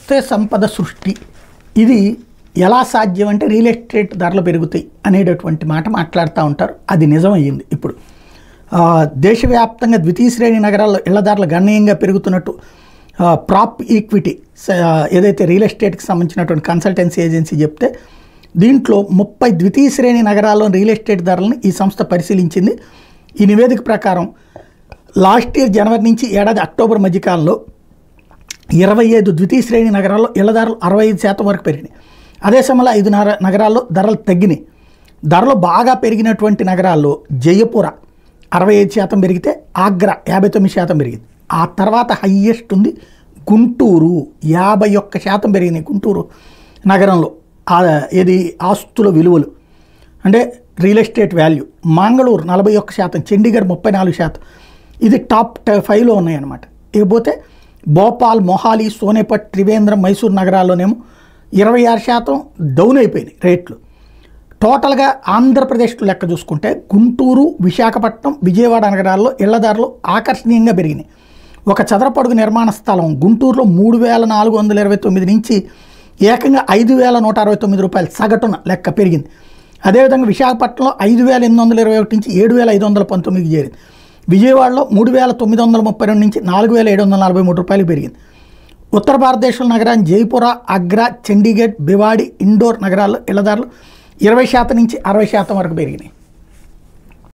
వస్తే సంపద సృష్టి ఇది ఎలా సాధ్యం అంటే రియల్ ఎస్టేట్ ధరలు పెరుగుతాయి అనేటటువంటి మాట మాట్లాడుతూ ఉంటారు. అది నిజమయ్యింది. ఇప్పుడు దేశవ్యాప్తంగా ద్వితీయ శ్రేణి నగరాల్లో ఇళ్ల ధరలు గణనీయంగా పెరుగుతున్నట్టు ప్రాప్ ఈక్విటీ ఏదైతే రియల్ ఎస్టేట్కి సంబంధించినటువంటి కన్సల్టెన్సీ ఏజెన్సీ చెప్తే దీంట్లో 30 ద్వితీయ శ్రేణి నగరాల్లో రియల్ ఎస్టేట్ ధరలను ఈ సంస్థ పరిశీలించింది. ఈ నివేదిక ప్రకారం లాస్ట్ ఇయర్ జనవరి నుంచి ఏడాది అక్టోబర్ మధ్యకాలంలో 25 ద్వితీయ శ్రేణి నగరాల్లో ఇళ్ల ధరలు 65% వరకు పెరిగినాయి. అదే సమయంలో 5 నగరాల్లో ధరలు తగ్గినాయి. ధరలు బాగా పెరిగినటువంటి నగరాల్లో జయపుర 65% పెరిగితే ఆగ్రా 59% పెరిగింది. ఆ తర్వాత హయ్యెస్ట్ ఉంది గుంటూరు 51% పెరిగినాయి. గుంటూరు నగరంలో ఏది ఆస్తుల విలువలు అంటే real estate value. Mangaluru 41%, Chandigarh 34%. ఇది టాప్ 5లో ఉన్నాయన్నమాట. ఇకపోతే భోపాల్, మొహాలి, సోనేపట్, త్రివేంద్రం, మైసూర్ నగరాల్లోనేమో 26% డౌన్ అయిపోయినాయి రేట్లు. టోటల్గా ఆంధ్రప్రదేశ్లో లెక్క చూసుకుంటే గుంటూరు, విశాఖపట్నం, విజయవాడ నగరాల్లో ఇళ్ల ధరలు ఆకర్షణీయంగా పెరిగినాయి. ఒక చదరపడుగు నిర్మాణ స్థలం గుంటూరులో 3,429 నుంచి ఏకంగా 5,169 రూపాయలు సగటున లెక్క పెరిగింది. అదేవిధంగా విశాఖపట్నంలో 5,821 నుంచి 7,519కి చేరింది. విజయవాడలో 3,932 నుంచి 4,743 రూపాయలు పెరిగింది. ఉత్తర భారతదేశంలో నగరాన్ని జైపుర, ఆగ్రా, చండీగఢ్, భివాడి, ఇండోర్ నగరాల్లో ఇళ్ల ధరలు 20% నుంచి 60% వరకు పెరిగినాయి.